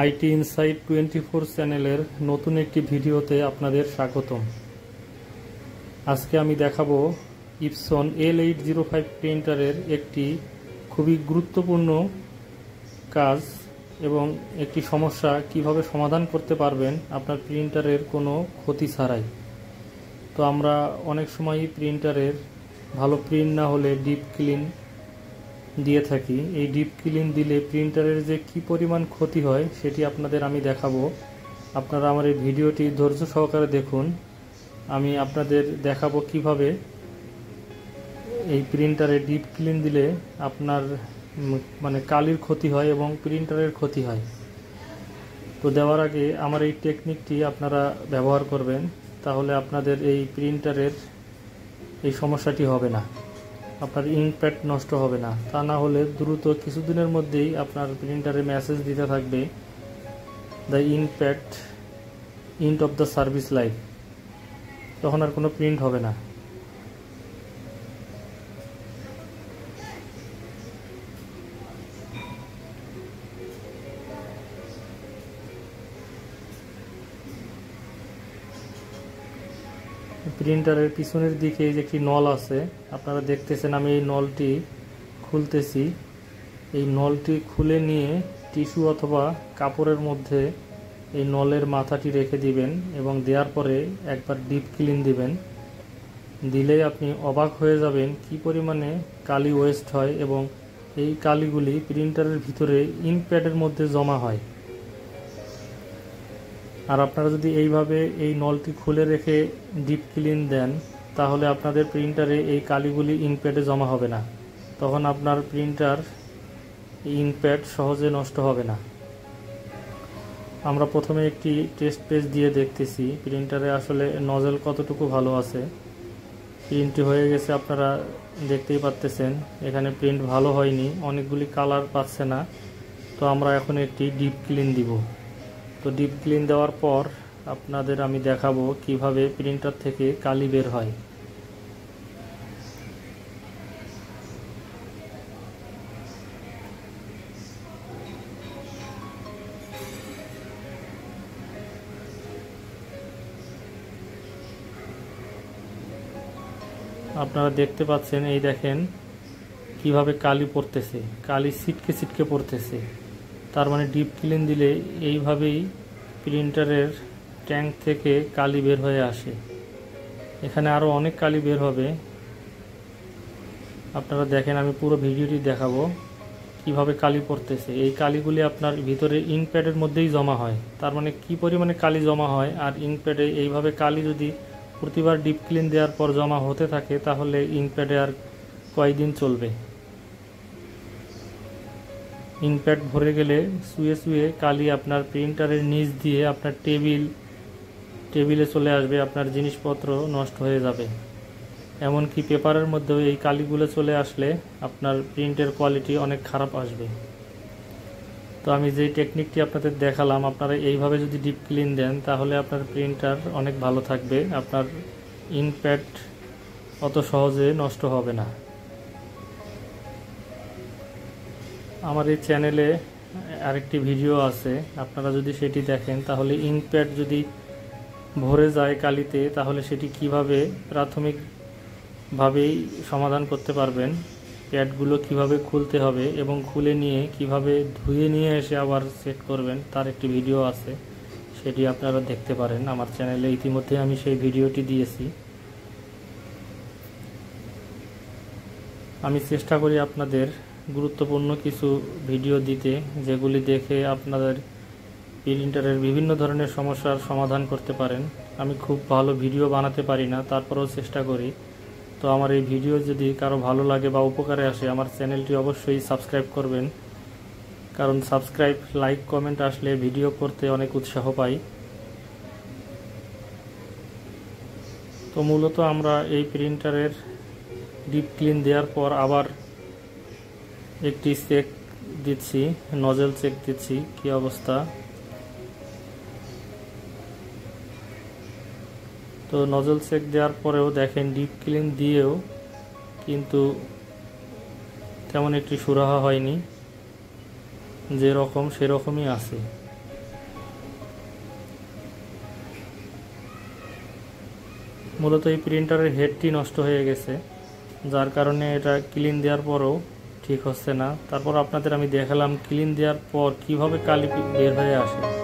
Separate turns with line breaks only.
IT insight 24 চ্যানেলের নতুন একটি ভিডিওতে আপনাদের স্বাগতম। আজকে আমি দেখাবো ইপসন L805 প্রিন্টারের একটি খুবই গুরুত্বপূর্ণ কাজ এবং একটি সমস্যা কিভাবে সমাধান করতে পারবেন আপনার প্রিন্টারের কোনো ক্ষতি ছাড়াই। তো আমরা অনেক সময়ই প্রিন্টারের ভালো প্রিন্ট না হলে ডিপ ক্লিন দিয়ে থাকি। এই ডিপ ক্লিন দিলে প্রিন্টারের যে কি পরিমাণ ক্ষতি হয় সেটি আপনাদের আমি দেখাবো। আপনারা আমার এই ভিডিওটি ধৈর্য সহকারে দেখুন। আমি আপনাদের দেখাবো কিভাবে এই প্রিন্টারে ডিপ ক্লিন দিলে আপনার কালির ক্ষতি হয় এবং প্রিন্টারের ক্ষতি হয়। তো দেওয়ার আগে আমার এই টেকনিকটি আপনারা ব্যবহার করবেন, তাহলে আপনাদের এই প্রিন্টারের এই সমস্যাটি হবে না, আপনার ইঙ্কপ্যাড নষ্ট হবে না। তা না হলে দ্রুত কিছুদিনের মধ্যেই আপনার প্রিন্টারে মেসেজ দিতে থাকবে the ink pad end of the service life, তখন আর কোনো প্রিন্ট হবে না। প্রিন্টারের পিছনের দিকে যে একটি নল আছে আপনারা দেখতেছেন, আমি এই নলটি খুলতেছি। এই নলটি খুলে নিয়ে টিস্যু অথবা কাপড়ের মধ্যে এই নলের মাথাটি রেখে দিবেন এবং দেওয়ার পরে একবার ডিপ ক্লিন দিবেন। দিলেই আপনি অবাক হয়ে যাবেন কি পরিমাণে কালি ওয়েস্ট হয় এবং এই কালিগুলি প্রিন্টারের ভিতরে ইঙ্কপ্যাডের মধ্যে জমা হয়। আর আপনারা যদি এইভাবে এই নলটি খুলে রেখে ডিপ ক্লিন দেন তাহলে আপনাদের প্রিন্টারে এই কালিগুলি ইঙ্কপ্যাডে জমা হবে না, তখন আপনার প্রিন্টার ইঙ্কপ্যাড সহজে নষ্ট হবে না। আমরা প্রথমে একটি টেস্ট পেজ দিয়ে দেখতেছি প্রিন্টারে আসলে নজল কতটুকু ভালো আছে। প্রিন্টটি হয়ে গেছে, আপনারা দেখতেই পাচ্ছেন এখানে প্রিন্ট ভালো হয়নি, অনেকগুলি কালার পাচ্ছে না। তো আমরা এখন একটি ডিপ ক্লিন দিব। তো ডিপ ক্লিন দেওয়ার পর আপনাদের আমি দেখাবো কিভাবে প্রিন্টার থেকে কালি বের হয়। আপনারা দেখতে পাচ্ছেন, এই দেখেন কিভাবে কালি পড়তেছে, কালি ছিটকে ছিটকে পড়তেছে। তার মানে ডিপ ক্লিন দিলে এইভাবেই প্রিন্টারের ট্যাঙ্ক থেকে কালি বের হয়ে আসে। এখানে আরও অনেক কালি বের হবে। আপনারা দেখেন, আমি পুরো ভিডিওটি দেখাবো কিভাবে কালি পড়তেছে। এই কালিগুলি আপনার ভিতরে ইঙ্কপ্যাডের মধ্যেই জমা হয়। তার মানে কি পরিমাণে কালি জমা হয়। আর ইঙ্কপ্যাডে এইভাবে কালি যদি প্রতিবার ডিপ ক্লিন দেওয়ার পর জমা হতে থাকে তাহলে ইঙ্কপ্যাডে আর কয়েকদিন চলবে। ইঙ্কপ্যাড ভরে গেলে শুয়ে শুয়ে কালি আপনার প্রিন্টারের নিচ দিয়ে আপনার টেবিলে চলে আসবে, আপনার জিনিসপত্র নষ্ট হয়ে যাবে। এমনকি পেপারের মধ্যেও এই কালিগুলো চলে আসলে আপনার প্রিন্টের কোয়ালিটি অনেক খারাপ আসবে। তো আমি যে টেকনিকটি আপনাদের দেখালাম, আপনারা এইভাবে যদি ডিপ ক্লিন দেন তাহলে আপনার প্রিন্টার অনেক ভালো থাকবে, আপনার ইঙ্কপ্যাড অত সহজে নষ্ট হবে না। আমার এই চ্যানেলে আরেকটি ভিডিও আছে, আপনারা যদি সেটি দেখেন তাহলে ইঙ্কপ্যাড যদি ভরে যায় কালিতে তাহলে সেটি কিভাবে প্রাথমিকভাবেই সমাধান করতে পারবেন, প্যাডগুলো কিভাবে খুলতে হবে এবং খুলে নিয়ে কিভাবে ধুয়ে নিয়ে এসে আবার সেট করবেন, তার একটি ভিডিও আছে, সেটি আপনারা দেখতে পারেন। আমার চ্যানেলে ইতিমধ্যে আমি সেই ভিডিওটি দিয়েছি। আমি চেষ্টা করি আপনাদের গুরুত্বপূর্ণ কিছু ভিডিও দিতে, যেগুলি দেখে আপনাদের প্রিন্টারের বিভিন্ন ধরনের সমস্যার সমাধান করতে পারেন। আমি খুব ভালো ভিডিও বানাতে পারি না, তারপরেও চেষ্টা করি। তো আমার এই ভিডিও যদি কারো ভালো লাগে বা উপকারে আসে, আমার চ্যানেলটি অবশ্যই সাবস্ক্রাইব করবেন, কারণ সাবস্ক্রাইব, লাইক, কমেন্ট আসলে ভিডিও করতে অনেক উৎসাহ পাই। তো মূলত আমরা এই প্রিন্টারের ডিপ ক্লিন দেওয়ার পর আবার একটি চেক দিচ্ছি, নজল চেক দিচ্ছি কি অবস্থা। তো নজল চেক দেওয়ার পরেও দেখেন ডিপ ক্লিন দিয়েও কিন্তু তেমন একটি সুরাহা হয়নি, যেরকম সেরকমই আছে। মূলত এই প্রিন্টারের হেডটি নষ্ট হয়ে গেছে, যার কারণে এটা ক্লিন দেওয়ার পরও ঠিক হচ্ছে না। তারপর আপনাদের আমি দেখালাম ক্লিন দেওয়ার পর কিভাবে কালি বের হয়ে আসে।